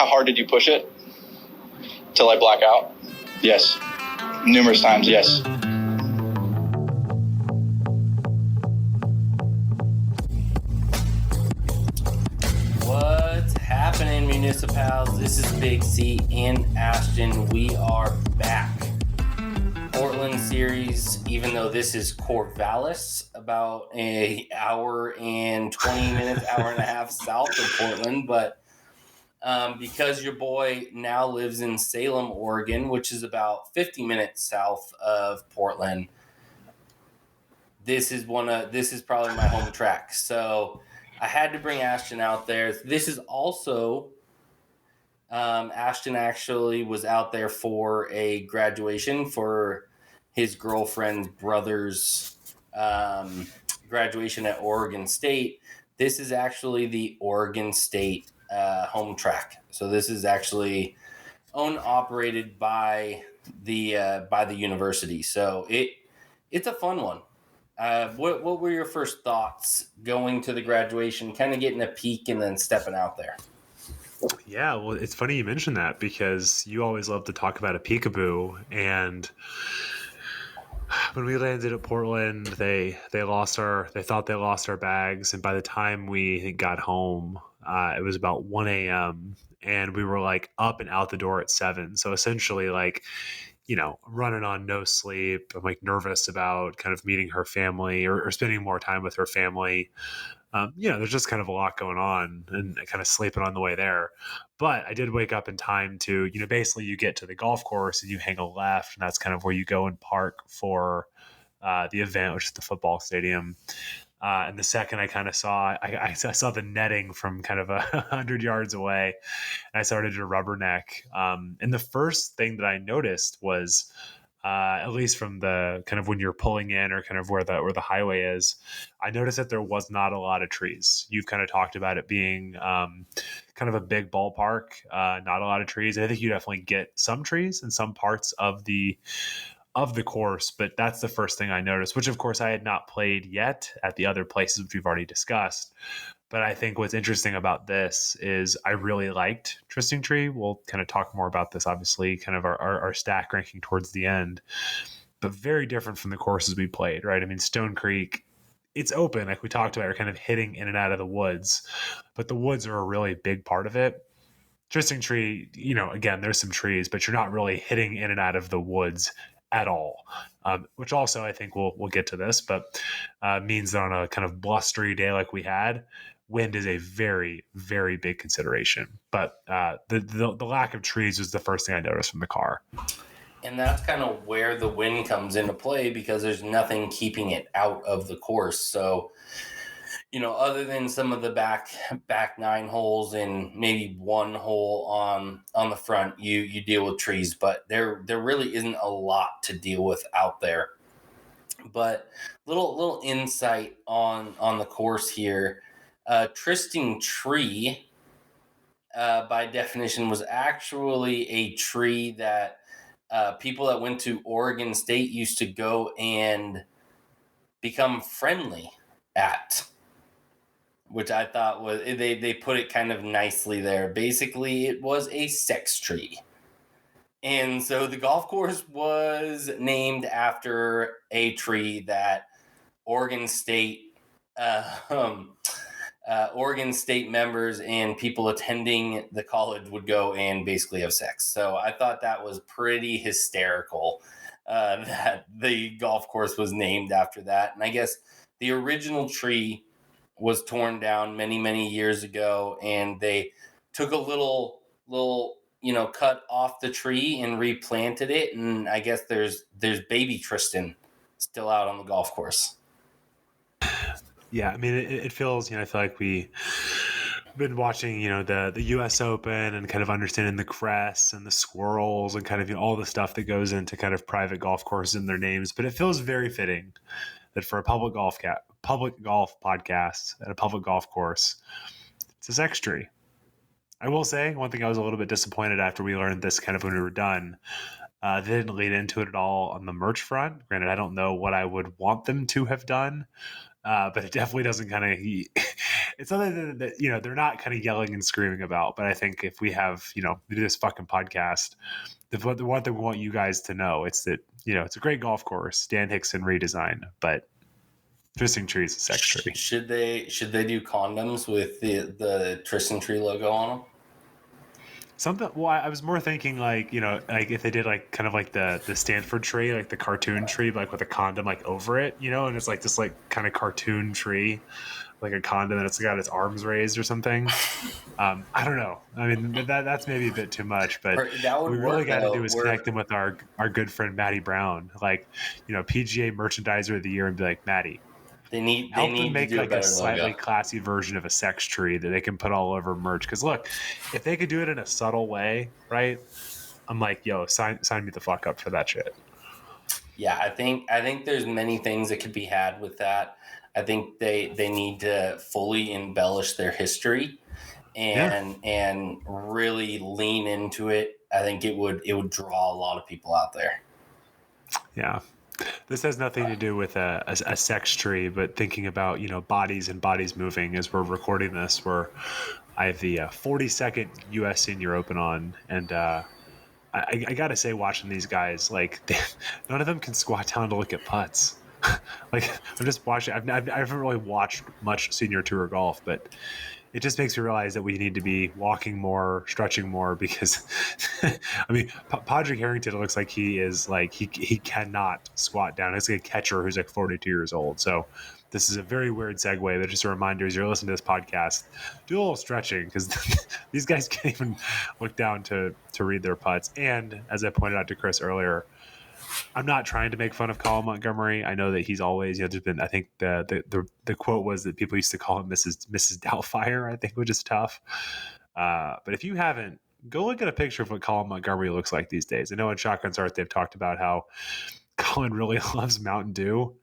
How hard did you push it? Till I black out? Yes. Numerous times, yes. What's happening, Municipals? This is Big C and Ashton. We are back. Portland series, even though this is Corvallis, about an hour and 20 minutes, hour and a half south of Portland. But because your boy now lives in Salem, Oregon, which is about 50 minutes south of Portland, this is probably my home track. So I had to bring Ashton out there. This is also Ashton actually was out there for a graduation for his girlfriend's brother's graduation at Oregon State. This is actually the Oregon State home track. So this is actually owned, operated by the university. So it's a fun one. What were your first thoughts going to the graduation, kind of getting a peek and then stepping out there? Yeah, well, it's funny you mentioned that because you always love to talk about a peekaboo. And when we landed at Portland, they thought they lost our bags, and by the time we got home, it was about 1 a.m. and we were like up and out the door at 7. So essentially, like, running on no sleep. I'm like nervous about kind of meeting her family or spending more time with her family. There's just kind of a lot going on and kind of sleeping on the way there. But I did wake up in time to, basically you get to the golf course and you hang a left, and that's kind of where you go and park for the event, which is the football stadium. And the second I kind of saw, I saw the netting from kind of 100 yards away, and I started to rubberneck. And the first thing that I noticed was, at least from the kind of when you're pulling in or kind of where the highway is, I noticed that there was not a lot of trees. You've kind of talked about it being kind of a big ballpark, not a lot of trees. And I think you definitely get some trees in some parts of the course, but that's the first thing I noticed, which of course I had not played yet at the other places which we've already discussed. But I think what's interesting about this is I really liked Trysting Tree. We'll kind of talk more about this, obviously, kind of our stack ranking towards the end, but very different from the courses we played, right? I mean, Stone Creek, it's open, like we talked about, you're kind of hitting in and out of the woods, but the woods are a really big part of it. Trysting Tree, again, there's some trees, but you're not really hitting in and out of the woods at all, which also I think we'll get to this, but means that on a kind of blustery day like we had, wind is a very, very big consideration. But the lack of trees was the first thing I noticed from the car. And that's kind of where the wind comes into play, because there's nothing keeping it out of the course. So, other than some of the back 9 holes and maybe one hole on the front, you deal with trees, but there really isn't a lot to deal with out there. But little insight on the course here. Trysting Tree, by definition, was actually a tree that people that went to Oregon State used to go and become friendly at, which I thought was, they put it kind of nicely there. Basically, it was a sex tree. And so the golf course was named after a tree that Oregon State members and people attending the college would go and basically have sex. So I thought that was pretty hysterical, that the golf course was named after that. And I guess the original tree was torn down many, many years ago, and they took a little cut off the tree and replanted it. And I guess there's baby Tristan still out on the golf course. Yeah, I mean, it feels, I feel like we've been watching, the U.S. Open and kind of understanding the crests and the swirls and kind of all the stuff that goes into kind of private golf courses and their names. But it feels very fitting that for a public golf podcast at a public golf course, it's a sex tree. I will say one thing I was a little bit disappointed after we learned this kind of when we were done. They didn't lead into it at all on the merch front. Granted, I don't know what I would want them to have done. But it definitely doesn't it's something that they're not kind of yelling and screaming about. But I think if we have we do this fucking podcast, the one thing we want you guys to know, it's that it's a great golf course, Dan Hickson redesign, but Trysting Tree is a sex tree. Should they do condoms with the Trysting Tree logo on them? Something. Well, I was more thinking like like if they did like kind of like the Stanford tree, like the cartoon tree, like with a condom like over it, and it's like this like kind of cartoon tree, like a condom, and it's got its arms raised or something. I don't know. I mean, that's maybe a bit too much, but That would what we really work, got to though. do is connect them with our good friend Maddie Brown, like PGA Merchandiser of the Year, and be like, Maddie, They need help them to make do like a better slightly logo. classy version of a sex tree that they can put all over merch. Because look, if they could do it in a subtle way, right? I'm like, yo, sign me the fuck up for that shit. Yeah, I think there's many things that could be had with that. I think they need to fully embellish their history and really lean into it. I think it would draw a lot of people out there. Yeah. This has nothing to do with a sex tree, but thinking about bodies and bodies moving as we're recording this. Where I have the 42nd U.S. Senior Open on, and I gotta say, watching these guys, like none of them can squat down to look at putts. Like I'm just watching. I haven't really watched much senior tour golf, but it just makes me realize that we need to be walking more, stretching more, because I mean, Padraig Harrington looks like he is like he cannot squat down. It's like a catcher who's like 42 years old. So this is a very weird segue, but just a reminder: as you're listening to this podcast, do a little stretching, because these guys can't even look down to read their putts. And as I pointed out to Chris earlier, I'm not trying to make fun of Colin Montgomery. I know that he's always, just been. I think the quote was that people used to call him Mrs. Doubtfire. I think, which is tough. But if you haven't, go look at a picture of what Colin Montgomery looks like these days. I know in Shotgun Start they've talked about how Colin really loves Mountain Dew.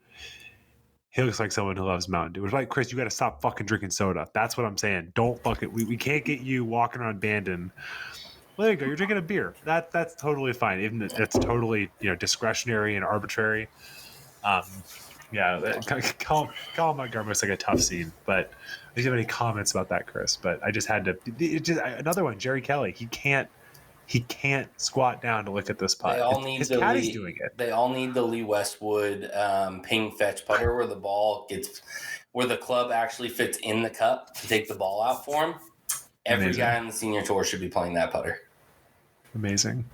He looks like someone who loves Mountain Dew. It's like, Chris, you got to stop fucking drinking soda. That's what I'm saying. Don't fucking. We can't get you walking around Bandon. Well, there you go. You're drinking a beer. That's totally fine. Even it's totally discretionary and arbitrary. Colin Montgomery is like a tough scene. But do you have any comments about that, Chris? But I just had to. Another one. Jerry Kelly. He can't squat down to look at this putt. His caddy's doing it. They all need the Lee Westwood ping fetch putter where the club actually fits in the cup to take the ball out for him. Every Amazing. guy on the senior tour should be playing that putter. Amazing.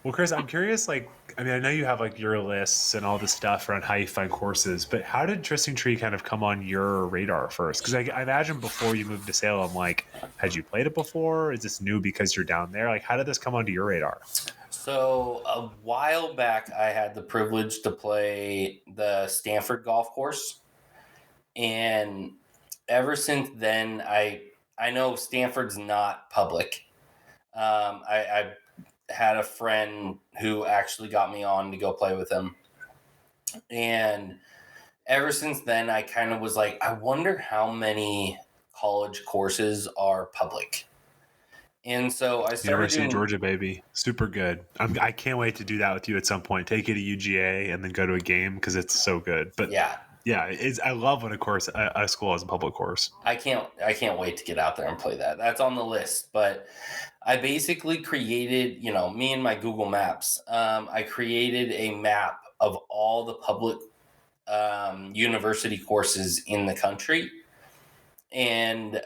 Well, Chris, I'm curious, I know you have your lists and all this stuff around how you find courses, but how did Trysting Tree kind of come on your radar first? Because I imagine before you moved to Salem, had you played it before? Is this new because you're down there? How did this come onto your radar? So a while back, I had the privilege to play the Stanford golf course. And ever since then, I know Stanford's not public. I had a friend who actually got me on to go play with him. And ever since then, I kind of was like, I wonder how many college courses are public. And so I started University of Georgia, baby. Super good. I can't wait to do that with you at some point. Take you to UGA and then go to a game because it's so good. But yeah, I love when a school has a public course. I can't wait to get out there and play that. That's on the list. But I basically created, me and my Google Maps. I created a map of all the public university courses in the country, and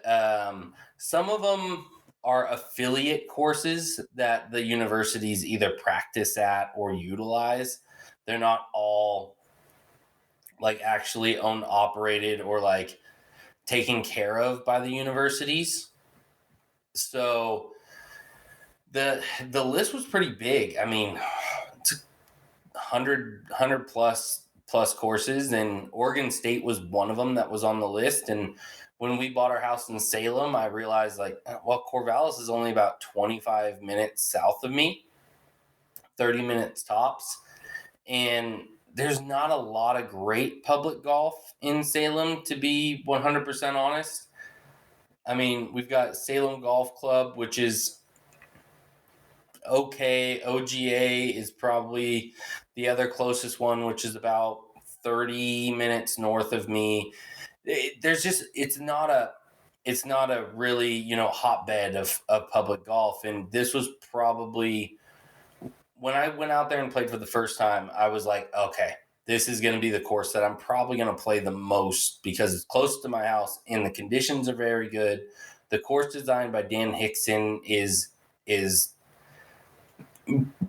some of them are affiliate courses that the universities either practice at or utilize. They're not all actually owned, operated, or taken care of by the universities. So the list was pretty big. I mean, it's 100 plus courses, and Oregon State was one of them that was on the list. And when we bought our house in Salem, I realized Corvallis is only about 25 minutes south of me, 30 minutes tops. And there's not a lot of great public golf in Salem, to be 100% honest. I mean, we've got Salem Golf Club, which is okay. OGA is probably the other closest one, which is about 30 minutes north of me. It's not it's not a really, hotbed of public golf. And this was probably when I went out there and played for the first time, I was like, okay, this is going to be the course that I'm probably going to play the most because it's close to my house and the conditions are very good. The course designed by Dan Hickson is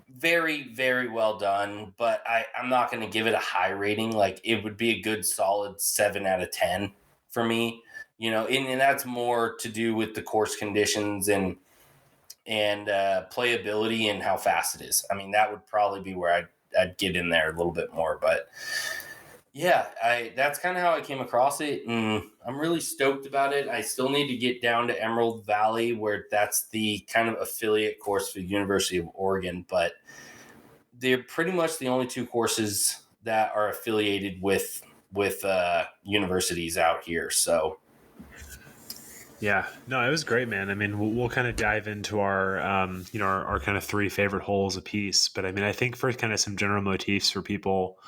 very, very well done, but I'm not going to give it a high rating. Like, it would be a good solid 7 out of 10 for me, and that's more to do with the course conditions and playability and how fast it is. I mean, that would probably be where I'd get in there a little bit more, but yeah, that's kind of how I came across it, and I'm really stoked about it. I still need to get down to Emerald Valley, where that's the kind of affiliate course for the University of Oregon, but they're pretty much the only two courses that are affiliated with universities out here. So Yeah, no, it was great, man. I mean, we'll kind of dive into our, our kind of 3 favorite holes apiece. But I mean, I think for kind of some general motifs for people,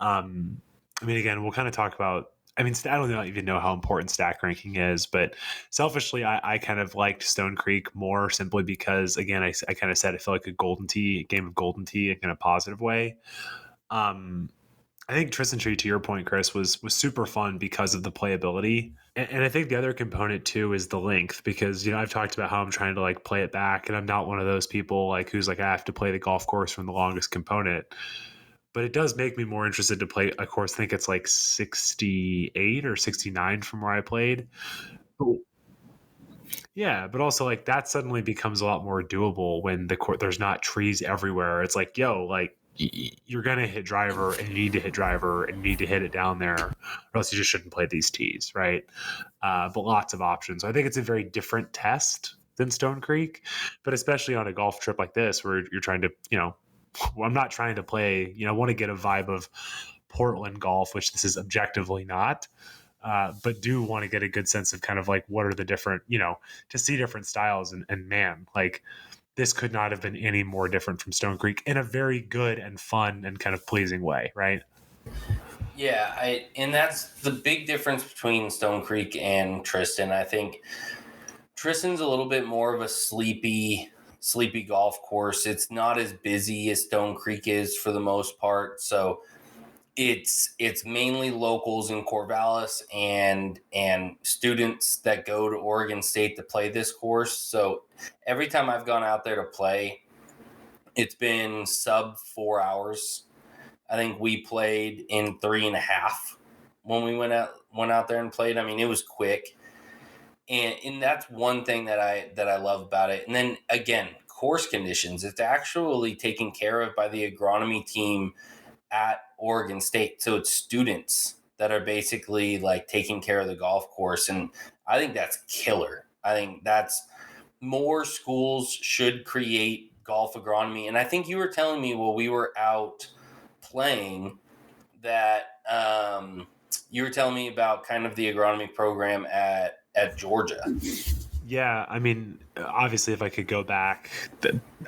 I mean, again, we'll kind of talk about, I mean, I don't even know how important stack ranking is, but selfishly, I kind of liked Stone Creek more simply because, again, I kind of said I feel like a game of Golden Tee in a positive way. I think Trysting Tree, to your point, Chris, was super fun because of the playability. And I think the other component too is the length, because, I've talked about how I'm trying to like play it back, and I'm not one of those people like who's like, I have to play the golf course from the longest component. But it does make me more interested to play a course. I think it's like 68 or 69 from where I played. But yeah, but also like that suddenly becomes a lot more doable when there's not trees everywhere. It's like, yo, like you're gonna hit driver, and you need to hit driver, and you need to hit it down there, or else you just shouldn't play these tees, right? But lots of options. So I think it's a very different test than Stone Creek, but especially on a golf trip like this, where you're trying to, I'm not trying to play, I want to get a vibe of Portland golf, which this is objectively not. But do want to get a good sense of kind of like what are the different, to see different styles. And man, like this could not have been any more different from Stone Creek in a very good and fun and kind of pleasing way, right? yeah, and that's the big difference between Stone Creek and Tristan. I think Tristan's a little bit more of a sleepy golf course. It's not as busy as Stone Creek is for the most part. So it's mainly locals in Corvallis and students that go to Oregon State to play this course. So every time I've gone out there to play, it's been sub 4 hours. I think we played in 3.5 when we went out there and played. I mean, it was quick. And that's one thing that I love about it. And then again, course conditions. It's actually taken care of by the agronomy team at Oregon State. So it's students that are basically like taking care of the golf course. And I think that's killer. I think that's more schools should create golf agronomy. And I think you were telling me while we were out playing that you were telling me about kind of the agronomy program at Georgia. Yeah, I mean, obviously, if I could go back,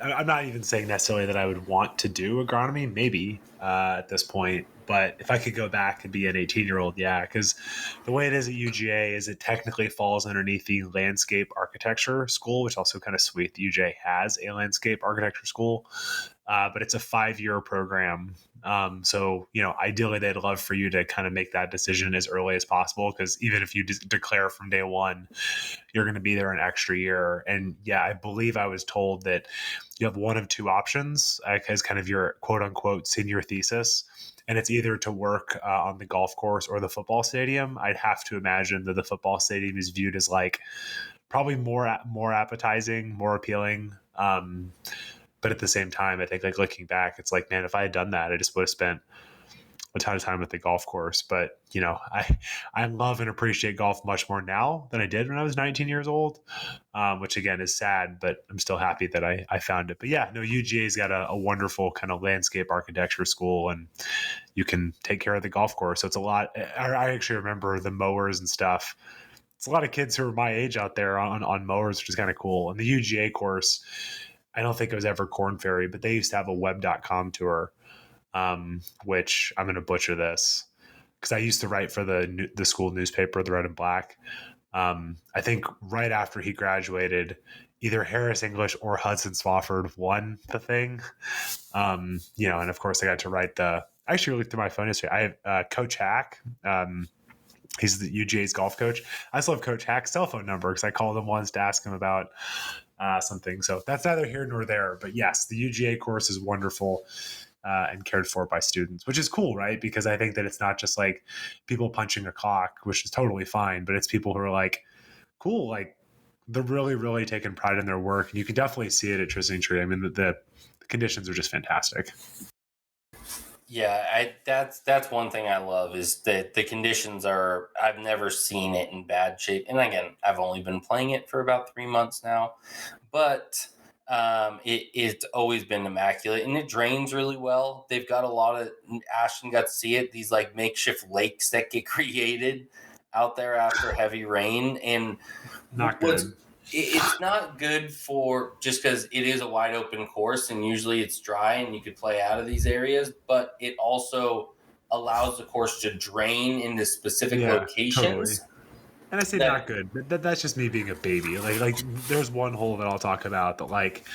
I'm not even saying necessarily that I would want to do agronomy, maybe at this point. But if I could go back and be an 18-year-old, yeah, because the way it is at UGA is it technically falls underneath the landscape architecture school, which also kind of sweet. The UGA has a landscape architecture school, but it's a 5-year program. So, ideally, they'd love for you to kind of make that decision as early as possible, because even if you declare from day one, you're going to be there an extra year. And yeah, I believe I was told that you have one of 2 options as kind of your quote unquote senior thesis. And it's either to work on the golf course or the football stadium. I'd have to imagine that the football stadium is viewed as like probably more appetizing, more appealing. But at the same time, I think like looking back, it's like, man, if I had done that, I just would have spent a ton of time at the golf course. But I love and appreciate golf much more now than I did when I was 19 years old, which again is sad, but I'm still happy that I found it. But yeah, no, UGA's got a wonderful kind of landscape architecture school, and you can take care of the golf course. So it's a lot. I actually remember the mowers and stuff. It's a lot of kids who are my age out there on mowers, which is kind of cool. And the UGA course, I don't think it was ever Corn Ferry, but they used to have a web.com tour, which I'm going to butcher this because I used to write for the school newspaper, the Red and Black. I think right after he graduated, either Harris English or Hudson Swafford won the thing. And of course I got to write I actually looked through my phone history. I have Coach Hack. He's the UGA's golf coach. I still have Coach Hack's cell phone number because I called him once to ask him about something. So that's neither here nor there. But yes, the UGA course is wonderful and cared for by students, which is cool, right? Because I think that it's not just like people punching a clock, which is totally fine, but it's people who are like, cool, like they're really, really taking pride in their work. And you can definitely see it at Trysting Tree. I mean, the conditions are just fantastic. Yeah, that's one thing I love is that the conditions are. I've never seen it in bad shape, and again, I've only been playing it for about 3 months now, but it's always been immaculate, and it drains really well. They've got a lot of Ashton got to see it. These like makeshift lakes that get created out there after heavy rain, and Not good. It's not good for just because it is a wide open course and usually it's dry and you could play out of these areas, but it also allows the course to drain into specific locations. Totally. And I say not good, but that's just me being a baby. Like there's one hole that I'll talk about that like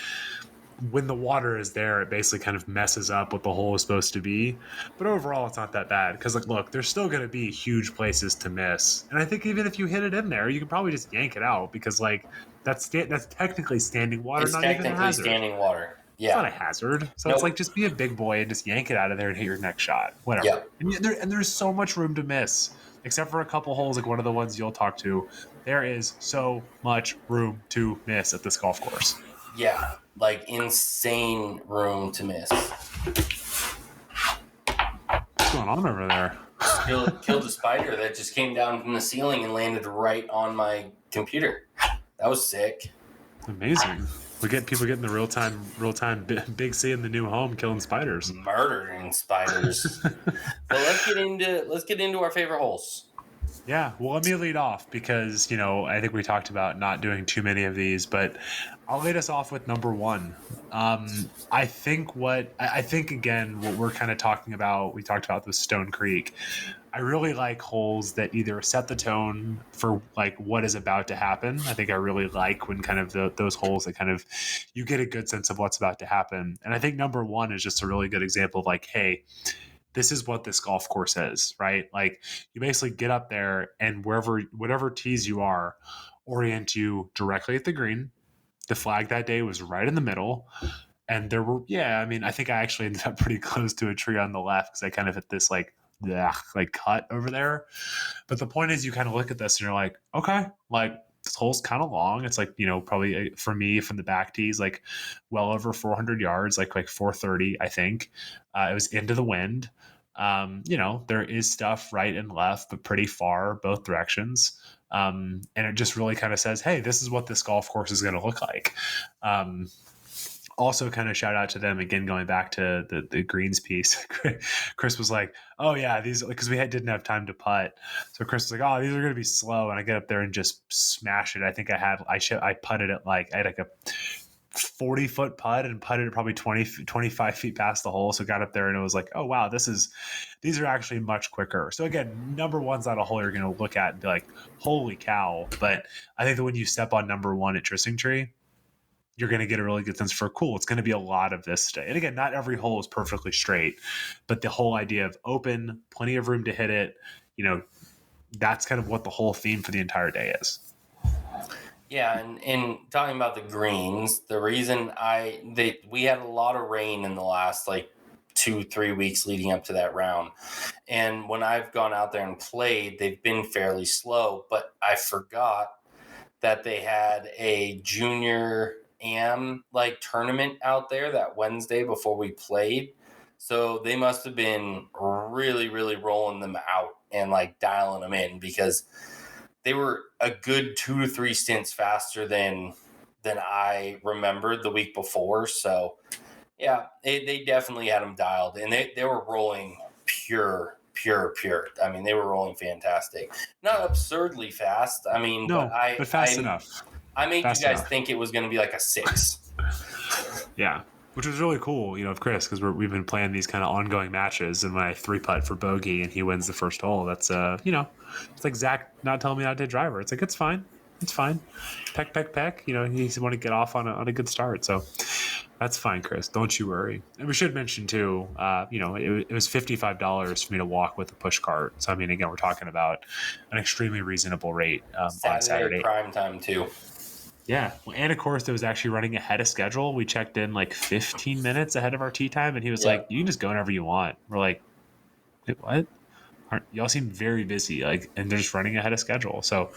when the water is there, it basically kind of messes up what the hole is supposed to be. But overall, it's not that bad because, like, look, there's still going to be huge places to miss, and I think even if you hit it in there, you can probably just yank it out because, like, that's technically standing water, It's not even a technically hazard. standing water. Yeah, it's not a hazard. So it's like just be a big boy and just yank it out of there and hit your next shot, whatever. Yeah. And there's so much room to miss, except for a couple holes, like one of the ones you'll talk to. There is so much room to miss at this golf course. Yeah, like insane room to miss. What's going on over there? Killed a spider that just came down from the ceiling and landed right on my computer. That was sick. Amazing. We get people getting the real time Big C in the new home killing spiders. Murdering spiders. So let's get into our favorite holes. Yeah, well, let me lead off because, I think we talked about not doing too many of these, but I'll lead us off with number one. I think again, what we're kind of talking about, we talked about the Stone Creek. I really like holes that either set the tone for like what is about to happen. I think I really like when kind of those holes that kind of you get a good sense of what's about to happen. And I think number one is just a really good example of like, hey, this is what this golf course is, right? Like you basically get up there and whatever tees you are, orient you directly at the green. The flag that day was right in the middle. And there were, I think I actually ended up pretty close to a tree on the left because I kind of hit this like cut over there. But the point is you kind of look at this and you're like, okay, like this hole's kind of long. It's like, probably for me from the back tees, like well over 400 yards, like 430, I think. It was into the wind. There is stuff right and left, but pretty far both directions. And it just really kind of says, hey, this is what this golf course is going to look like. Also kind of shout out to them again, going back to the greens piece. Chris was like, oh yeah, these, because we didn't have time to putt. So Chris was like, oh, these are going to be slow. And I get up there and just smash it. I think I putted it I had like a 40-foot putt and putted it probably 25 feet past the hole. So got up there and it was like, oh wow, these are actually much quicker. So again, number one's not a hole you're going to look at and be like, holy cow. But I think that when you step on number one at Trysting Tree, you're going to get a really good sense for, cool, it's going to be a lot of this today. And again, not every hole is perfectly straight, but the whole idea of open, plenty of room to hit it, that's kind of what the whole theme for the entire day is. Yeah, and talking about the greens, the reason we had a lot of rain in the last 2-3 weeks leading up to that round. And when I've gone out there and played, they've been fairly slow, but I forgot that they had a junior AM tournament out there that Wednesday before we played. So they must have been really, really rolling them out and dialing them in because they were a good 2 to 3 stints faster than I remembered the week before. So yeah, they definitely had them dialed and they were rolling pure. I mean, they were rolling fantastic. Not absurdly fast. I mean, no, but fast enough. I made fast you guys enough. Think it was going to be like a 6. Yeah. which was really cool, of Chris, because we've been playing these kind of ongoing matches, and when I 3-putt for bogey and he wins the first hole, that's it's like Zach not telling me not to hit driver. It's like, it's fine, peck peck peck. He want to get off on a good start, so that's fine, Chris. Don't you worry. And we should mention too, it was $55 for me to walk with a push cart. So I mean, again, we're talking about an extremely reasonable rate on Saturday. Prime time too. Yeah. Well, and of course, it was actually running ahead of schedule. We checked in like 15 minutes ahead of our tee time, and he was like, you can just go whenever you want. We're like, wait, what? Y'all seem very busy, and they're just running ahead of schedule. So,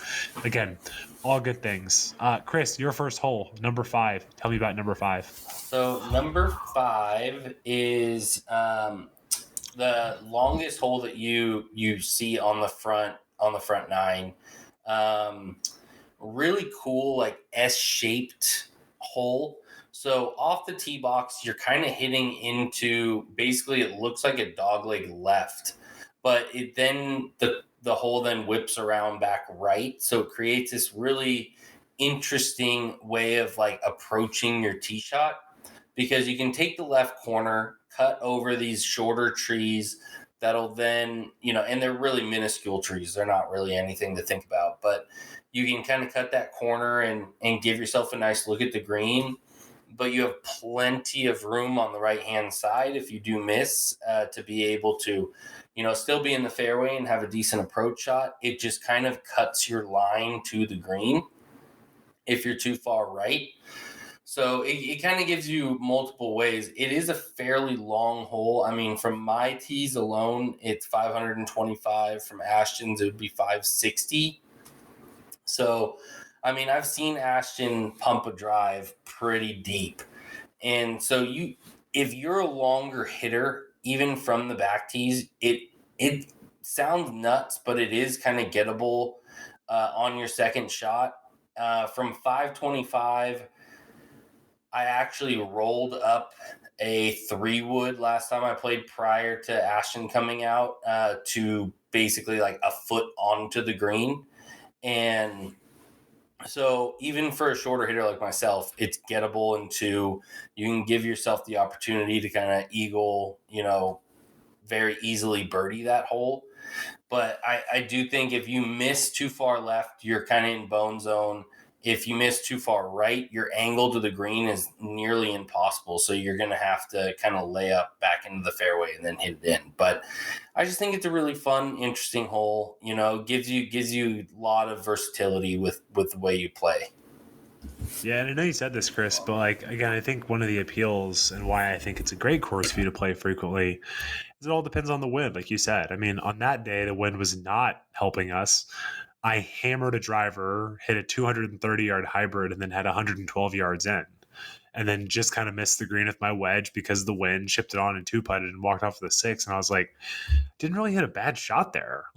again, all good things. Chris, your first hole, number 5. Tell me about number 5. So, number 5 is the longest hole that you see on the front 9. Really cool, like S-shaped hole. So off the tee box, you're kind of hitting into, basically it looks like a dogleg left, but it then the hole then whips around back right. So it creates this really interesting way of like approaching your tee shot, because you can take the left corner, cut over these shorter trees that'll then, and they're really minuscule trees. They're not really anything to think about, but you can kind of cut that corner and give yourself a nice look at the green, but you have plenty of room on the right-hand side if you do miss to be able to, still be in the fairway and have a decent approach shot. It just kind of cuts your line to the green if you're too far right. So it kind of gives you multiple ways. It is a fairly long hole. I mean, from my tees alone, it's 525. From Ashton's, it would be 560. So, I mean, I've seen Ashton pump a drive pretty deep. And so if you're a longer hitter, even from the back tees, it sounds nuts, but it is kind of gettable on your second shot. From 525, I actually rolled up a 3-wood last time I played prior to Ashton coming out to basically like a foot onto the green. And so even for a shorter hitter like myself, it's gettable into, you can give yourself the opportunity to kind of eagle, very easily birdie that hole. But I do think if you miss too far left, you're kind of in bone zone. If you miss too far right, your angle to the green is nearly impossible. So you're going to have to kind of lay up back into the fairway and then hit it in. But I just think it's a really fun, interesting hole. Gives you a lot of versatility with the way you play. Yeah, and I know you said this, Chris, but again, I think one of the appeals and why I think it's a great course for you to play frequently is it all depends on the wind, like you said. I mean, on that day, the wind was not helping us. I hammered a driver, hit a 230-yard hybrid, and then had 112 yards in. And then just kind of missed the green with my wedge because of the wind, chipped it on and 2-putted and walked off with a 6. And I was like, didn't really hit a bad shot there.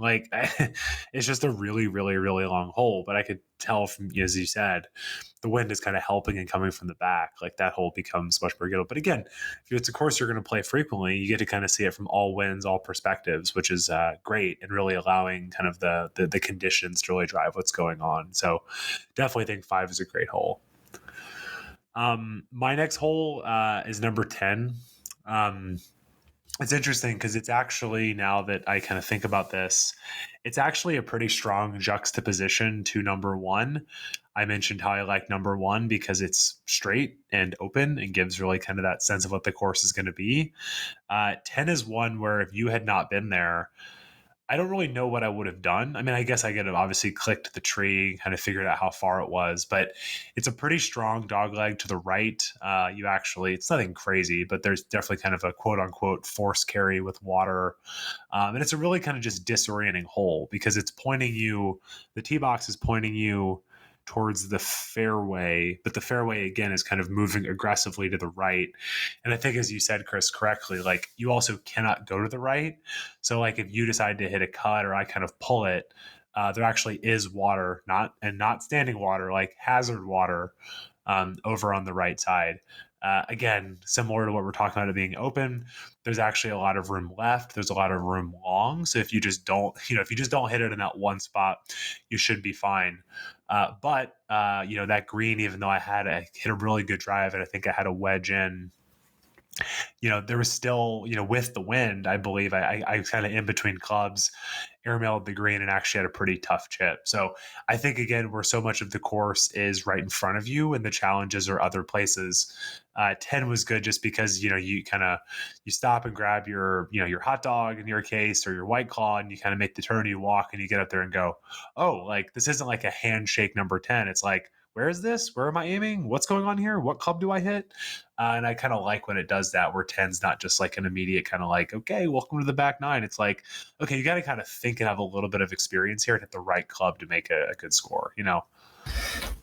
It's just a really, really, really long hole. But I could tell from, as you said, the wind is kind of helping and coming from the back. That hole becomes much more gettable. But again, if it's a course you're going to play frequently, you get to kind of see it from all winds, all perspectives, which is great and really allowing kind of the conditions to really drive what's going on. So definitely think 5 is a great hole. My next hole is number 10. It's interesting because it's actually, now that I kind of think about this, it's actually a pretty strong juxtaposition to number 1. I mentioned how I like number 1 because it's straight and open and gives really kind of that sense of what the course is going to be. 10 is one where if you had not been there, I don't really know what I would have done. I mean, I guess I could have obviously clicked the tree, kind of figured out how far it was, but it's a pretty strong dog leg to the right. It's nothing crazy, but there's definitely kind of a quote unquote force carry with water. And it's a really kind of just disorienting hole because it's pointing you, the tee box is pointing you towards the fairway, but the fairway again is kind of moving aggressively to the right. And I think, as you said, Chris, correctly, you also cannot go to the right. So if you decide to hit a cut or I kind of pull it, there actually is water, not standing water, hazard water over on the right side. Again, similar to what we're talking about it being open, there's actually a lot of room left. There's a lot of room long. So if you just don't hit it in that one spot, you should be fine. But that green, even though I hit a really good drive and I think I had a wedge in there was still, with the wind, I believe I kind of in between clubs, airmailed the green and actually had a pretty tough chip. So I think, again, where so much of the course is right in front of you and the challenges are other places, 10 was good just because, you stop and grab your hot dog in your case or your White Claw, and you kind of make the turn, you walk and you get up there and go, oh, like this isn't like a handshake number 10. It's like, where is this? Where am I aiming? What's going on here? What club do I hit? And I kind of like when it does that, where 10's not just like an immediate kind of like, okay, welcome to the back nine. It's like, okay, you got to kind of think and have a little bit of experience here and hit the right club to make a good score,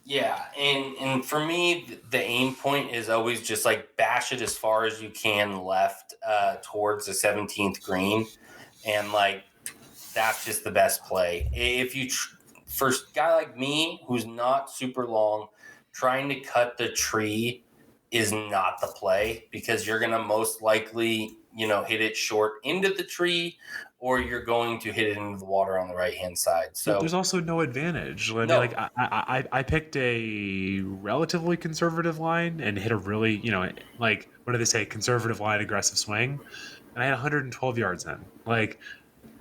Yeah, and for me, the aim point is always just like bash it as far as you can left towards the 17th green, and like that's just the best play. If you for a guy like me who's not super long, trying to cut the tree is not the play, because you're gonna most likely hit it short into the tree, or you're going to hit it into the water on the right hand side. So but there's also no advantage. I mean, No. like I picked a relatively conservative line and hit a really, like, what do they say, conservative line, aggressive swing, and I had 112 yards in. Like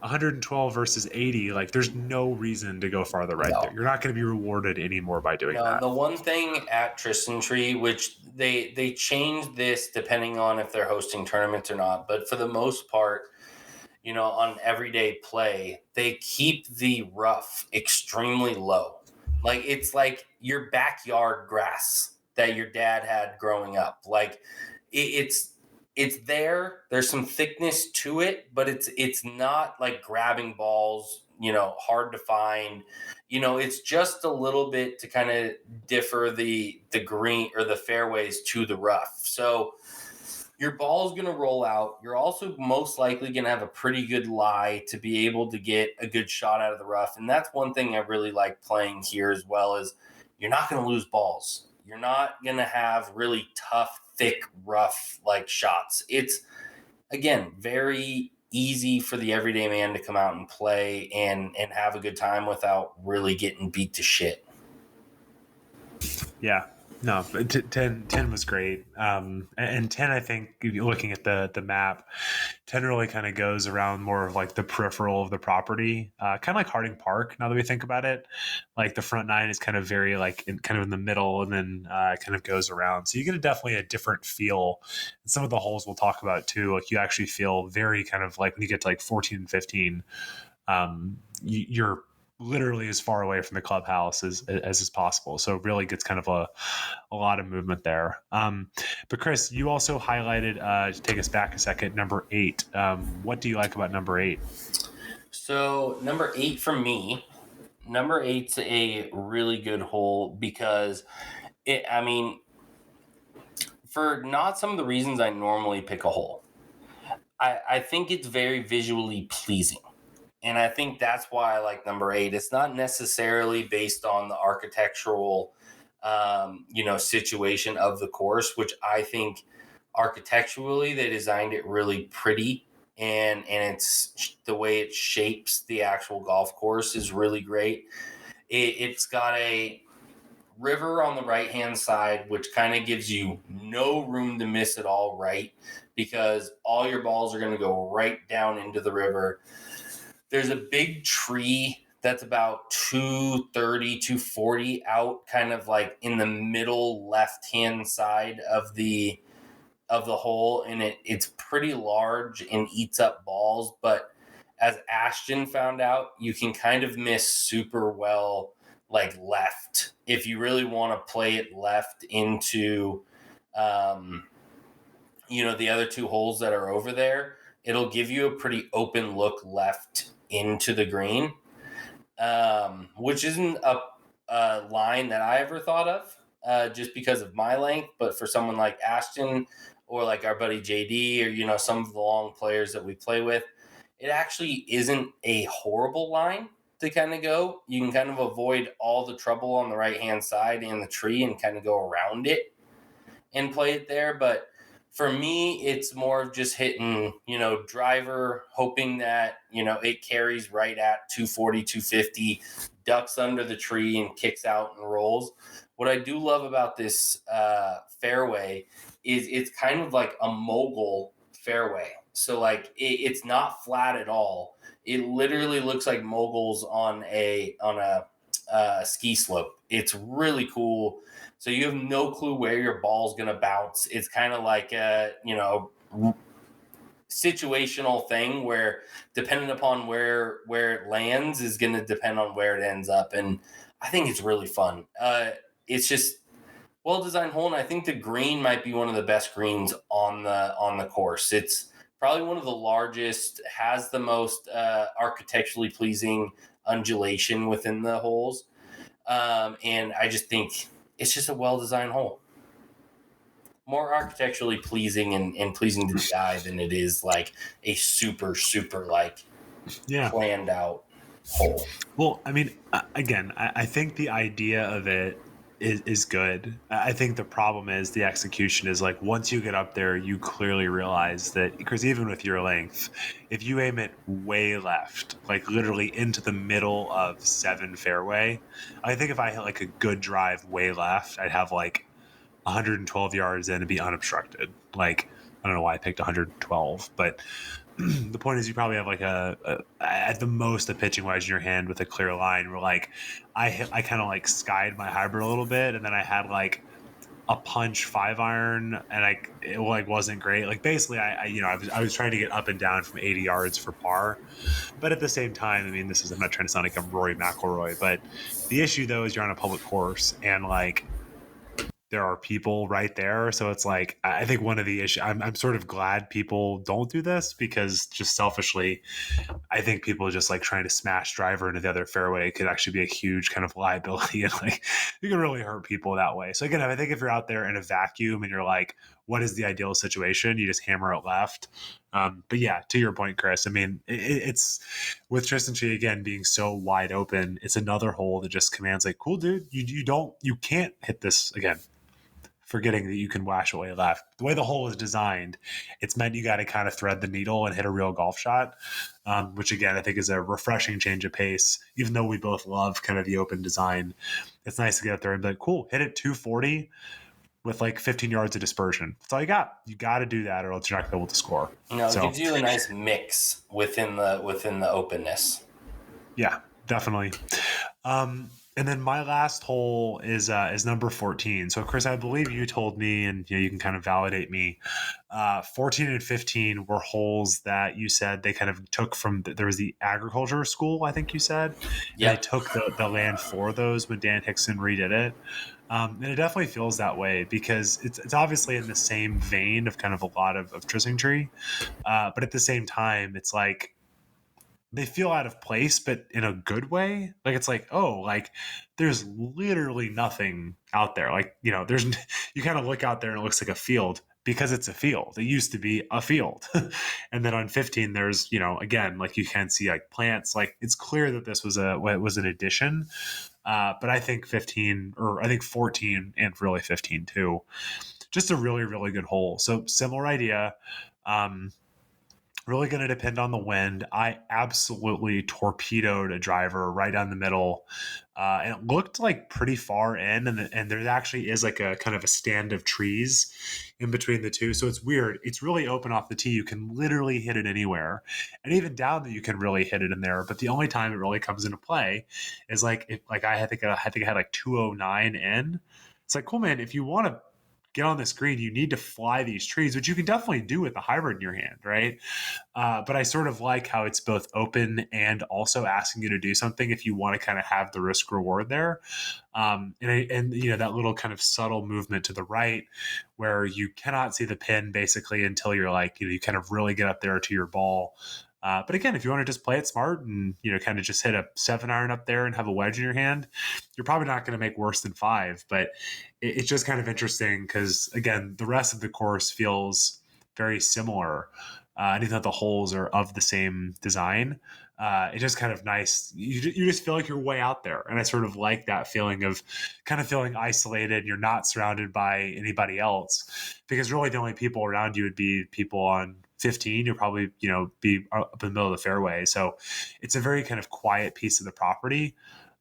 112 versus 80, like there's no reason to go farther right No. there. You're not going to be rewarded anymore by doing No, that. the one thing at Trysting Tree, which they changed this depending on if they're hosting tournaments or not, but for the most part, on everyday play, they keep the rough extremely low. Like it's like your backyard grass that your dad had growing up. Like it's there. There's some thickness to it, but it's not like grabbing balls, hard to find. It's just a little bit to kind of differ the green or the fairways to the rough. So your ball is going to roll out. You're also most likely going to have a pretty good lie to be able to get a good shot out of the rough. And that's one thing I really like playing here as well, is you're not going to lose balls. You're not going to have really tough, thick, rough like shots. It's, again, very easy for the everyday man to come out and play and have a good time without really getting beat to shit. Yeah. No, 10 was great. And 10, I think, looking at the map, 10 really kind of goes around more of like the peripheral of the property, kind of like Harding Park. Now that we think about it, like the front nine is kind of very like kind of in the middle, and then kind of goes around. So you get definitely a different feel. And some of the holes we'll talk about too, like you actually feel very kind of like when you get to like 14 and 15, you're literally as far away from the clubhouse as is possible. So it really gets kind of a lot of movement there. But Chris, you also highlighted, to take us back a second, number 8. What do you like about number 8? So number 8 for me, number 8's a really good hole because for not some of the reasons I normally pick a hole, I think it's very visually pleasing. And I think that's why I like number 8. It's not necessarily based on the architectural, situation of the course, which I think architecturally they designed it really pretty, and it's the way it shapes the actual golf course is really great. It's got a river on the right hand side, which kind of gives you no room to miss at all, right? Because all your balls are going to go right down into the river. There's a big tree that's about 230, 240 out, kind of like in the middle left-hand side of the hole, and it's pretty large and eats up balls. But as Ashton found out, you can kind of miss super well like left if you really want to play it left into the other 2 holes that are over there. It'll give you a pretty open look left into the green, which isn't a line that I ever thought of just because of my length. But for someone like Ashton or like our buddy JD or, some of the long players that we play with, it actually isn't a horrible line to kind of go. You can kind of avoid all the trouble on the right-hand side and the tree and kind of go around it and play it there. But For me, it's more of just hitting, driver, hoping that, it carries right at 240, 250, ducks under the tree and kicks out and rolls. What I do love about this fairway is it's kind of like a mogul fairway. So like it's not flat at all. It literally looks like moguls on a ski slope. It's really cool. So you have no clue where your ball's going to bounce. It's kind of like a, situational thing where depending upon where it lands is going to depend on where it ends up. And I think it's really fun. It's just well-designed hole. And I think the green might be one of the best greens on the course. It's probably one of the largest, has the most architecturally pleasing undulation within the holes. And I just think it's just a well-designed hole. More architecturally pleasing and pleasing to the eye than it is like a super, super planned out hole. Well, I mean, again, I think the idea of it is good. I think the problem is the execution is like once you get up there, you clearly realize that because even with your length, if you aim it way left, like literally into the middle of 7 fairway, I think if I hit like a good drive way left, I'd have like 112 yards in and be unobstructed. Like, I don't know why I picked 112, but the point is you probably have like at the most a pitching wedge in your hand with a clear line where like I kind of like skied my hybrid a little bit, and then I had like a punch 5-iron and it like wasn't great. Like basically I was trying to get up and down from 80 yards for par, but at the same time, I mean, I'm not trying to sound like I'm Rory McIlroy, but the issue though is you're on a public course and like there are people right there. So it's like, I think one of the issues, I'm sort of glad people don't do this because just selfishly, I think people just like trying to smash driver into the other fairway could actually be a huge kind of liability and like you can really hurt people that way. So again, I think if you're out there in a vacuum and you're like, what is the ideal situation? You just hammer it left. But yeah, to your point, Chris, I mean, it's with Trysting Tree again being so wide open. It's another hole that just commands like, cool, dude, you can't hit this again. Forgetting that you can wash away left. The way the hole is designed, it's meant you got to kind of thread the needle and hit a real golf shot, which again, I think is a refreshing change of pace. Even though we both love kind of the open design, it's nice to get out there and be like, cool, hit it 240 with like 15 yards of dispersion. That's all you got. You got to do that or else you're not going to be able to score. It gives you a nice mix within the openness. Yeah, definitely. And then my last hole is number 14. So, Chris, I believe you told me, and you can kind of validate me. 14 and 15 were holes that you said they kind of took from. There was the agriculture school, I think you said. Yeah. They took the land for those when Dan Hickson redid it. And it definitely feels that way because it's obviously in the same vein of kind of a lot of Trysting Tree, but at the same time, it's like. They feel out of place, but in a good way. Like it's like, oh, like there's literally nothing out there. Like, you kind of look out there and it looks like a field because it's a field. It used to be a field. And then on 15, there's, again, like you can see like plants, like it's clear that this was an addition. But I think 15 or I think 14 and really 15 too, just a really, really good hole. So similar idea. Really going to depend on the wind. I absolutely torpedoed a driver right down the middle. And it looked like pretty far in. And there actually is like a kind of a stand of trees in between the two. So it's weird. It's really open off the tee. You can literally hit it anywhere. And even down that you can really hit it in there. But the only time it really comes into play is like, I think I had like 209 in. It's like, cool, man, if you want to get on this green, you need to fly these trees, which you can definitely do with a hybrid in your hand, right? But I sort of like how it's both open and also asking you to do something if you want to kind of have the risk reward there. And that little kind of subtle movement to the right where you cannot see the pin basically until you're like, you kind of really get up there to your ball. But again, if you want to just play it smart and, kind of just hit a 7-iron up there and have a wedge in your hand, you're probably not going to make worse than 5. But it's just kind of interesting because, again, the rest of the course feels very similar. and even though the holes are of the same design, it's just kind of nice. You just feel like you're way out there. And I sort of like that feeling of kind of feeling isolated. You're not surrounded by anybody else, because really the only people around you would be people on 15. You'll probably, be up in the middle of the fairway. So it's a very kind of quiet piece of the property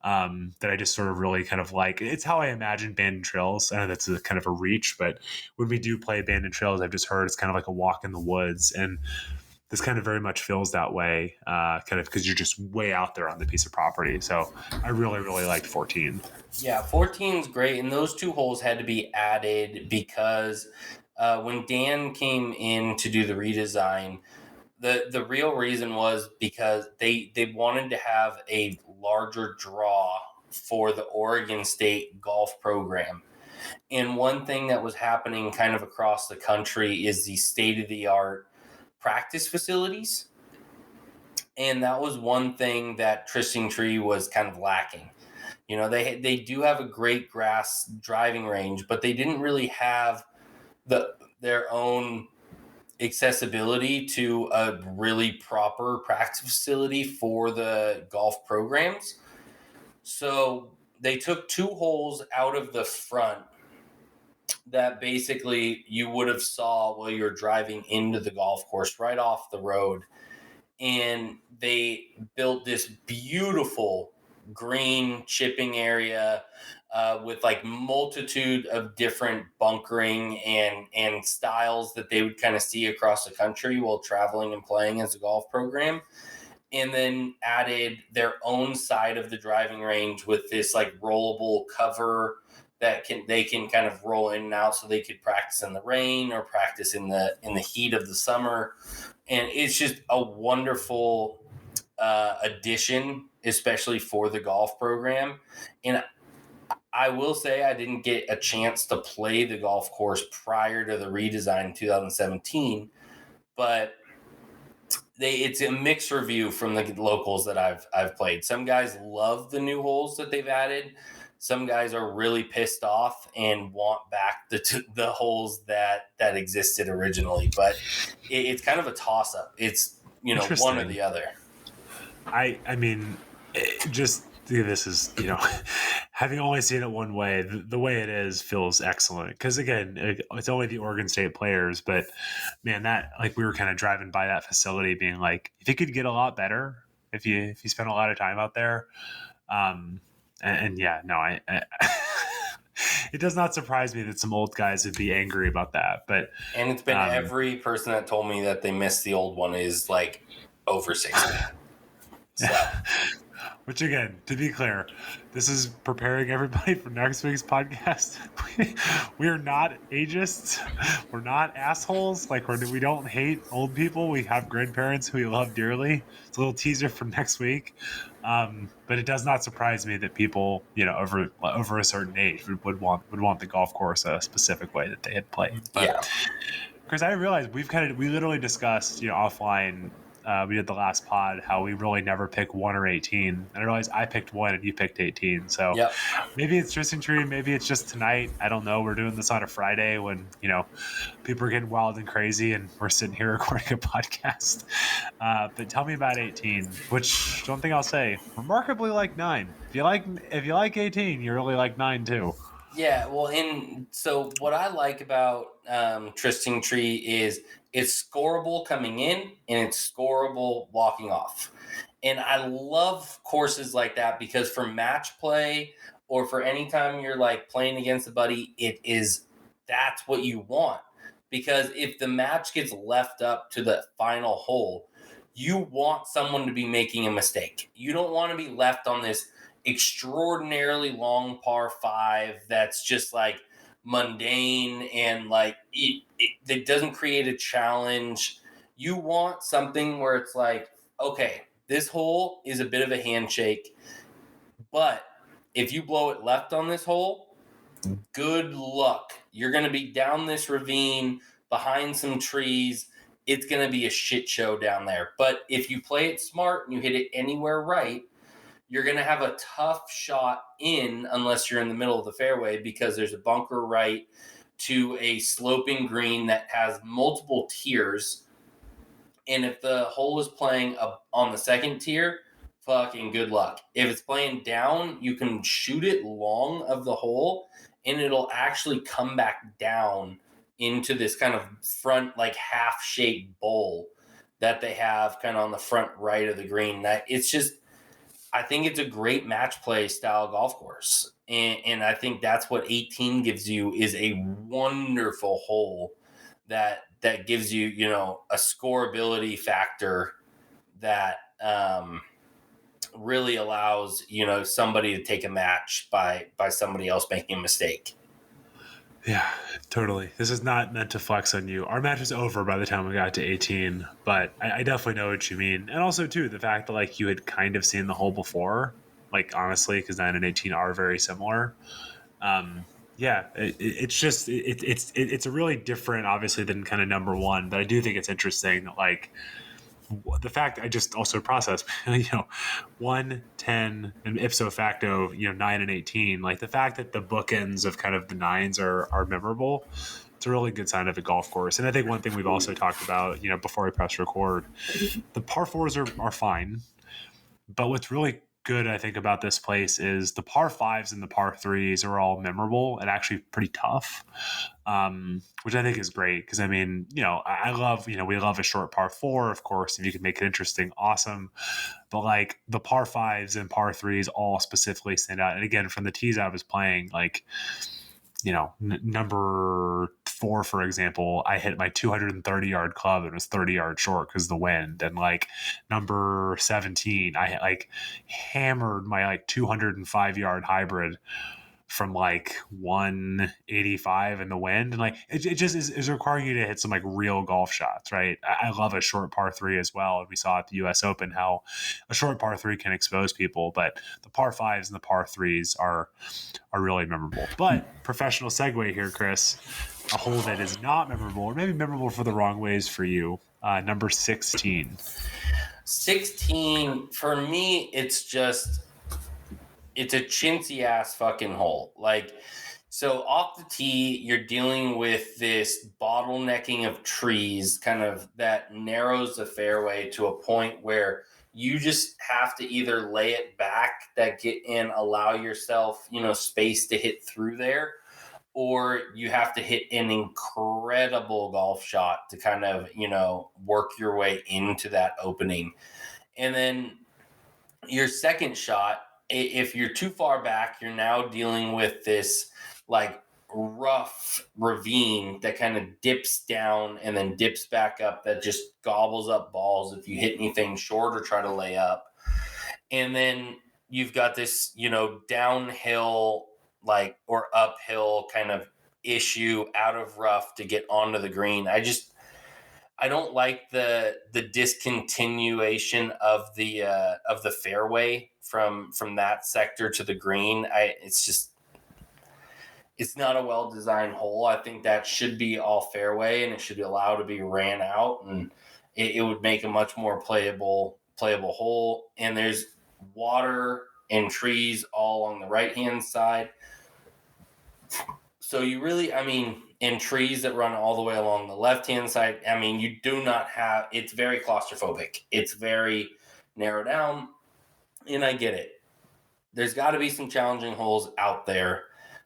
that I just sort of really kind of like. It's how I imagine abandoned trails. I know that's a kind of a reach, but when we do play abandoned trails, I've just heard it's kind of like a walk in the woods. And this kind of very much feels that way, kind of because you're just way out there on the piece of property. So I really, really liked 14. Yeah, 14 is great. And those 2 holes had to be added because when Dan came in to do the redesign, the real reason was because they wanted to have a larger draw for the Oregon State golf program. And one thing that was happening kind of across the country is the state-of-the-art practice facilities. And that was one thing that Trysting Tree was kind of lacking. They do have a great grass driving range, but they didn't really have their own accessibility to a really proper practice facility for the golf programs. So they took 2 holes out of the front that basically you would have saw while you're driving into the golf course right off the road. And they built this beautiful green chipping area with like multitude of different bunkering and styles that they would kind of see across the country while traveling and playing as a golf program. And then added their own side of the driving range with this like rollable cover that they can kind of roll in and out, so they could practice in the rain or practice in the heat of the summer. And it's just a wonderful addition, especially for the golf program. And I will say I didn't get a chance to play the golf course prior to the redesign in 2017, but it's a mixed review from the locals that I've played. Some guys love the new holes that they've added. Some guys are really pissed off and want back the holes that existed originally. But it's kind of a toss up. It's one or the other. I mean, this is having only seen it one way, the way it is feels excellent, because again, it's only the Oregon State players, but man, that, like, we were kind of driving by that facility being like, if it could get a lot better if you spend a lot of time out there. And yeah, no, I it does not surprise me that some old guys would be angry about that. But and it's been every person that told me that they missed the old one is like over 60. So. Which, again, to be clear, this is preparing everybody for next week's podcast. We are not ageist. We're not assholes. Like, we don't hate old people. We have grandparents who we love dearly. It's a little teaser for next week. But it does not surprise me that people, over a certain age would want the golf course a specific way that they had played. But, yeah. Because I realized we literally discussed, offline. We did the last pod how we really never pick 1 or 18, and I realized I picked 1 and you picked 18. So yep. Maybe it's Trysting Tree, maybe it's just tonight. I don't know. We're doing this on a Friday when people are getting wild and crazy, and we're sitting here recording a podcast. But tell me about 18, which one thing I'll say, remarkably like 9. If you like 18, you really like 9 too. Yeah, well, so what I like about Trysting Tree is it's scoreable coming in and it's scoreable walking off. And I love courses like that because for match play or for any time you're like playing against a buddy, that's what you want. Because if the match gets left up to the final hole, you want someone to be making a mistake. You don't want to be left on this extraordinarily long par 5 that's just like mundane and like it doesn't create a challenge. You want something where it's like, okay, this hole is a bit of a handshake, but if you blow it left on this hole, good luck. You're going to be down this ravine behind some trees. It's going to be a shit show down there. But if you play it smart and you hit it anywhere right, you're going to have a tough shot in unless you're in the middle of the fairway because there's a bunker right to a sloping green that has multiple tiers. And if the hole is playing up on the second tier, fucking good luck. If it's playing down, you can shoot it long of the hole and it'll actually come back down into this kind of front, like half-shaped bowl that they have kind of on the front right of the green. That it's just, I think it's a great match play style golf course. And I think that's what 18 gives you, is a wonderful hole that gives you, you know, a scoreability factor that really allows, you know, somebody to take a match by somebody else making a mistake. Yeah, totally. This is not meant to flex on you. Our match is over by the time we got to 18, but I definitely know what you mean. And also, too, the fact that, like, you had kind of seen the hole before, like, honestly, because 9 and 18 are very similar. Yeah, it's a really different, obviously, than kind of number one, but I do think it's interesting that, like, the fact I just also process, 1, 10, and ipso facto, 9 and 18, like the fact that the bookends of kind of the nines are memorable, it's a really good sign of a golf course. And I think one thing we've also talked about, before we press record, the par fours are fine, but what's really good, I think, about this place is the par fives and the par threes are all memorable and actually pretty tough, which I think is great. Because, I mean, I love, we love a short par four, of course. If you can make it interesting, awesome. But, like, the par fives and par threes all specifically stand out. And again, from the tees I was playing, like, number 4, for example, I hit my 230-yard club and it was 30 yards short because of the wind. And, like, number 17, I like hammered my, like, 205-yard hybrid from, like, 185 in the wind. And, like, it just is requiring you to hit some, like, real golf shots, right? I love a short par 3 as well. And we saw at the US Open how a short par 3 can expose people, but the par 5s and the par 3s are really memorable. But professional segue here, Chris, a hole that is not memorable, or maybe memorable for the wrong ways for you, number 16. 16, for me, it's a chintzy ass fucking hole. Like, so off the tee, you're dealing with this bottlenecking of trees, kind of that narrows the fairway to a point where you just have to either lay it back and allow yourself, space to hit through there, or you have to hit an incredible golf shot to kind of, work your way into that opening. And then your second shot, if you're too far back, you're now dealing with this, like, rough ravine that kind of dips down and then dips back up, that just gobbles up balls if you hit anything short or try to lay up. And then you've got this, downhill, like, or uphill kind of issue out of rough to get onto the green. I don't like the discontinuation of the fairway from that sector to the green. It's not a well-designed hole. I think that should be all fairway and it should be allowed to be ran out, and it would make a much more playable hole. And there's water and trees all on the right-hand side. So you really, and trees that run all the way along the left-hand side, you do not have, it's very claustrophobic. It's very narrowed down, and I get it. There's got to be some challenging holes out there,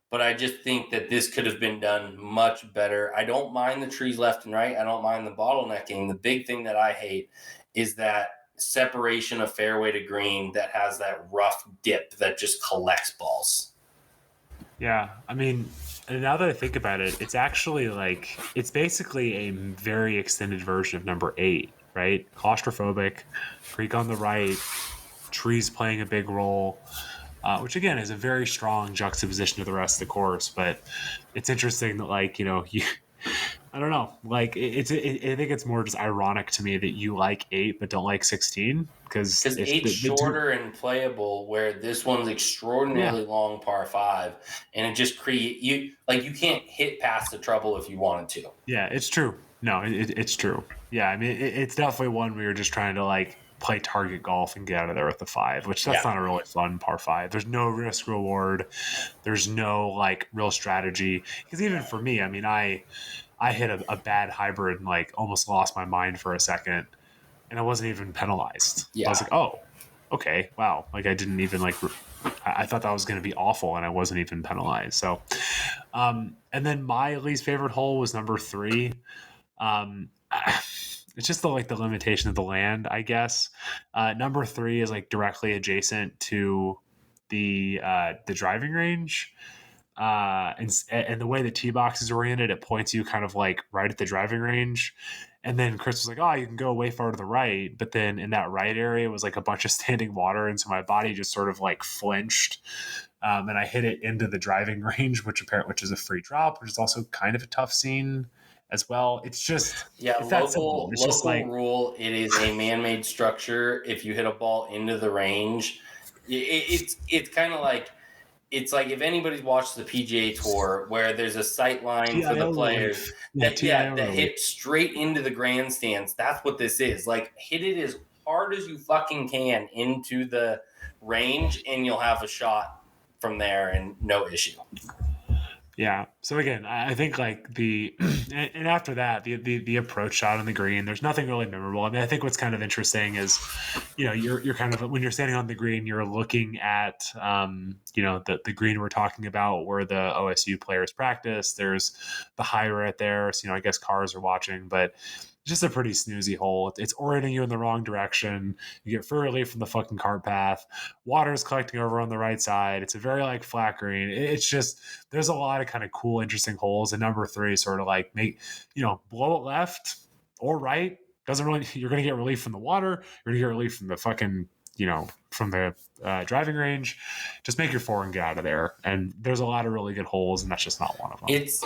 but I just think that this could have been done much better. I don't mind the trees left and right. I don't mind the bottlenecking. The big thing that I hate is that separation of fairway to green that has that rough dip that just collects balls. Yeah, and now that I think about it, it's actually like, it's basically a very extended version of number 8, right? Claustrophobic, creek on the right, trees playing a big role, which again is a very strong juxtaposition to the rest of the course. But it's interesting that, like, I don't know, like, I think it's more just ironic to me that you like 8 but don't like 16, because 8's shorter and playable, where this one's extraordinarily long par 5, and it just you can't hit past the trouble if you wanted to. Yeah, it's true. No, it's true. Yeah, it's definitely one where you're just trying to, like, play target golf and get out of there with the 5, which that's not a really fun par 5. There's no risk reward. There's no, like, real strategy. Because even for me, I hit a bad hybrid and, like, almost lost my mind for a second. and I wasn't even penalized. Yeah. I was like, oh, okay, wow. Like I didn't even like. I thought that was going to be awful, and I wasn't even penalized. So, and then my least favorite hole was number 3. It's just the limitation of the land, I guess. Number 3 is like directly adjacent to the driving range. And the way the tee box is oriented, it points you kind of like right at the driving range. And then Chris was like, "Oh, you can go way far to the right." But then in that right area was like a bunch of standing water, and so my body just sort of like flinched, and I hit it into the driving range, which is a free drop, which is also kind of a tough scene as well. It's just it's that simple. It's just like rule. It is a man-made structure. If you hit a ball into the range, it's kind of like. It's like if anybody's watched the PGA Tour where there's a sight line for the players that hit straight into the grandstands. That's what this is. Like hit it as hard as you fucking can into the range and you'll have a shot from there and no issue. Yeah. So again, I think like and after that, the approach shot on the green, there's nothing really memorable. I mean, I think what's kind of interesting is, you're kind of, when you're standing on the green, you're looking at, the green we're talking about where the OSU players practice. There's the high right there. So, I guess cars are watching, but just a pretty snoozy hole. It's orienting you in the wrong direction. You get free relief from the fucking cart path. Water's collecting over on the right side. It's a very like flat green. It's just, there's a lot of kind of cool, interesting holes. And number 3 sort of like blow it left or right. Doesn't really, you're going to get relief from the water. You're going to get relief from the fucking, from the driving range. Just make your 4 and get out of there. And there's a lot of really good holes, and that's just not one of them. It's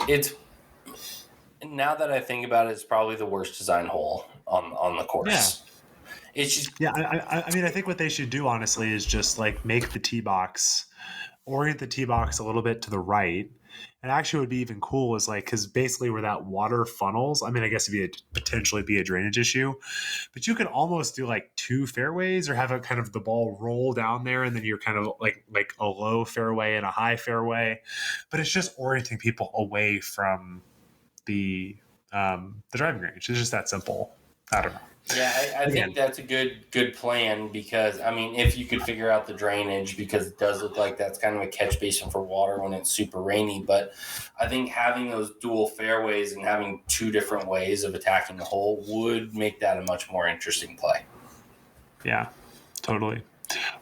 now that I think about it, it's probably the worst design hole on the course. Yeah. It's just I mean, I think what they should do, honestly, is just like make the tee box, orient the tee box a little bit to the right. And actually would be even cool is like, because basically where that water funnels, I mean, I guess it'd potentially be a drainage issue, but you could almost do like 2 fairways or have a kind of the ball roll down there. And then you're kind of like a low fairway and a high fairway, but it's just orienting people away from the driving range. It's just that simple. I don't know. Yeah, I think that's a good plan because, I mean, if you could figure out the drainage, because it does look like that's kind of a catch basin for water when it's super rainy. But I think having those dual fairways and having 2 different ways of attacking the hole would make that a much more interesting play. Yeah, totally.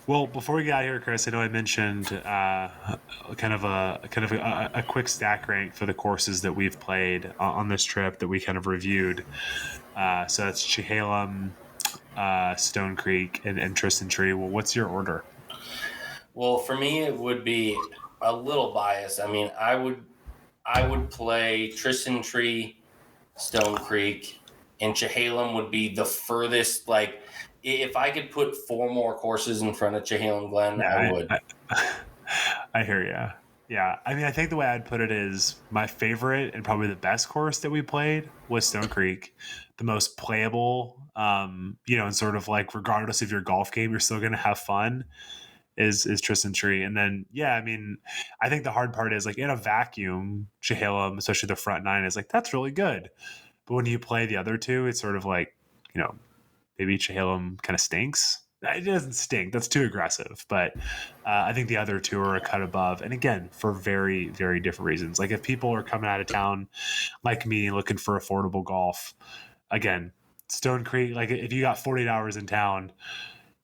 Well, before we get out of here, Chris, I know I mentioned kind of a quick stack rank for the courses that we've played on this trip that we kind of reviewed. So that's Chehalem, Stone Creek, and Trysting Tree. Well, what's your order? Well, for me, it would be a little biased. I mean, I would play Trysting Tree, Stone Creek, and Chehalem would be the furthest. Like, if I could put 4 more courses in front of Chehalem Glen, I would. I hear you. Yeah, I mean, I think the way I'd put it is my favorite and probably the best course that we played was Stone Creek, the most playable, and sort of like regardless of your golf game, you're still going to have fun is Trysting Tree. And then, yeah, I mean, I think the hard part is like in a vacuum, Chehalem, especially the front 9 is like, that's really good. But when you play the other 2, it's sort of like, maybe Chehalem kind of stinks. It doesn't stink. That's too aggressive. But I think the other 2 are a cut above. And again, for very, very different reasons. Like if people are coming out of town like me looking for affordable golf, again, Stone Creek, like if you got 48 hours in town,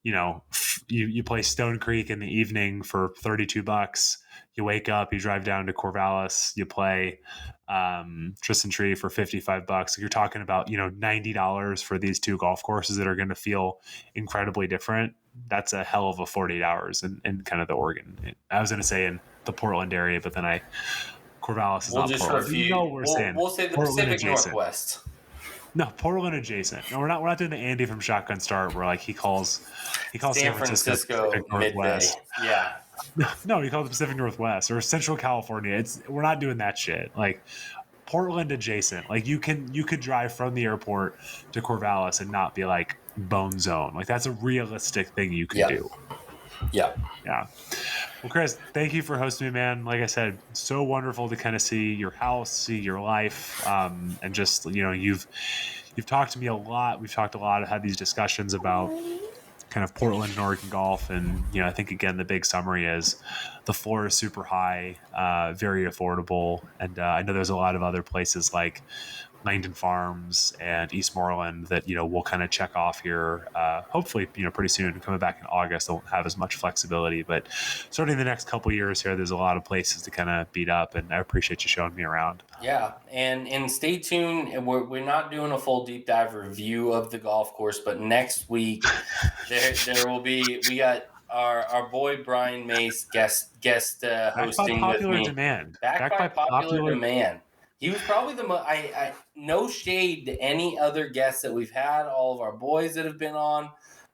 you play Stone Creek in the evening for $32. You wake up, you drive down to Corvallis, you play Trysting Tree for $55. You're talking about, $90 for these 2 golf courses that are going to feel incredibly different. That's a hell of a 48 hours in kind of the Oregon. I was going to say in the Portland area, but then Corvallis is not Portland. We'll say the Portland Pacific adjacent. Northwest. No, Portland adjacent. No, we're not doing the Andy from Shotgun Start where like he calls San Francisco midday. Yeah. No, he calls the Pacific Northwest or Central California. We're not doing that shit. Like Portland adjacent. Like you could drive from the airport to Corvallis and not be like bone zone. Like that's a realistic thing you could do. Yeah. Yeah. Well, Chris, thank you for hosting me, man. Like I said, so wonderful to kind of see your house, see your life, and just you've you've talked to me a lot. We've talked a lot, had these discussions about kind of Portland and Oregon golf. And, I think, again, the big summary is the floor is super high, very affordable. And I know there's a lot of other places like Langdon Farms and Eastmoreland that, we'll kind of check off here. Hopefully, pretty soon. Coming back in August, they'll have as much flexibility. But starting the next couple years here, there's a lot of places to kind of beat up. And I appreciate you showing me around. Yeah, and stay tuned. We're not doing a full deep dive review of the golf course, but next week there will be. We got our boy Brian Mace guest hosting by with popular me. demand. Back by popular demand. He was probably the most. I no shade to any other guests that we've had. All of our boys that have been on.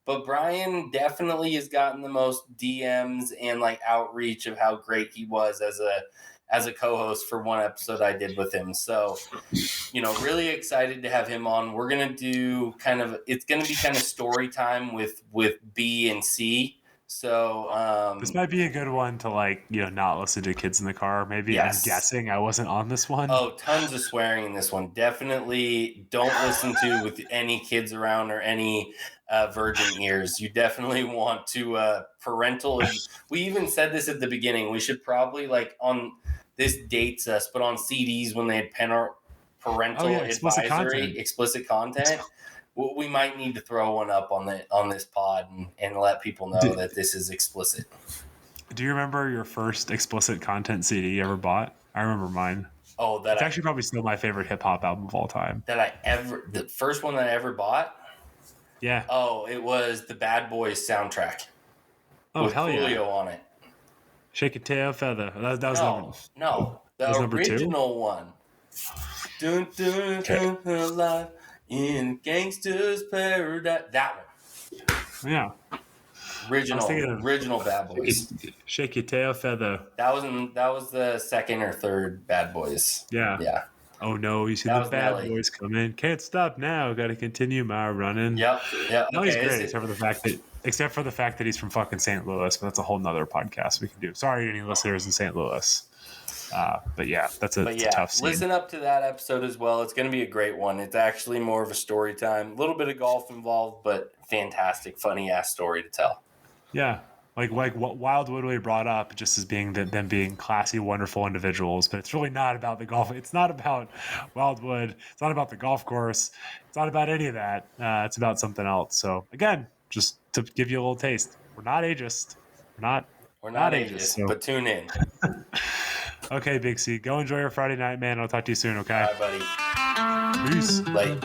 But Brian definitely has gotten the most DMs and like outreach of how great he was as a co-host for one episode I did with him. So, really excited to have him on. We're going to do it's going to be kind of story time with B and C. So, this might be a good one to not listen to kids in the car. Maybe. Yes. I'm guessing I wasn't on this one. Oh, tons of swearing in this one. Definitely don't listen to with any kids around or any virgin ears. You definitely want to parental. We even said this at the beginning. We should probably on this dates us, but on CDs when they had parental advisory, explicit content. We might need to throw one up on this pod and let people know that this is explicit. Do you remember your first explicit content CD you ever bought? I remember mine. Oh, it's actually probably still my favorite hip hop album of all time. The first one that I ever bought. Yeah. Oh, it was the Bad Boys soundtrack. Oh, with hell Julio yeah! on it. Shake a tail feather. That was the original one. Dun, dun, dun, alive in gangster's paradise. That one. Yeah. Original Bad Boys. Shake your tail feather. That was the second or third Bad Boys. Yeah. Yeah. Oh no, you see the Bad Boys come in. Can't stop now. Got to continue my running. Yep. No, he's great, except for the fact that he's from fucking St. Louis. But that's a whole nother podcast we can do. Sorry, any listeners in St. Louis. But yeah, it's a tough scene. Listen up to that episode as well. It's going to be a great one. It's actually more of a story time. A little bit of golf involved, but fantastic, funny ass story to tell. Yeah. Like what Wildwood we brought up just as being them being classy, wonderful individuals, but it's really not about the golf. It's not about Wildwood. It's not about the golf course. It's not about any of that. It's about something else. So again, just to give you a little taste, we're not ageist. We're not ageist, so. But tune in. Okay, Big C. Go enjoy your Friday night, man. I'll talk to you soon, okay? Bye, buddy. Peace. Bye.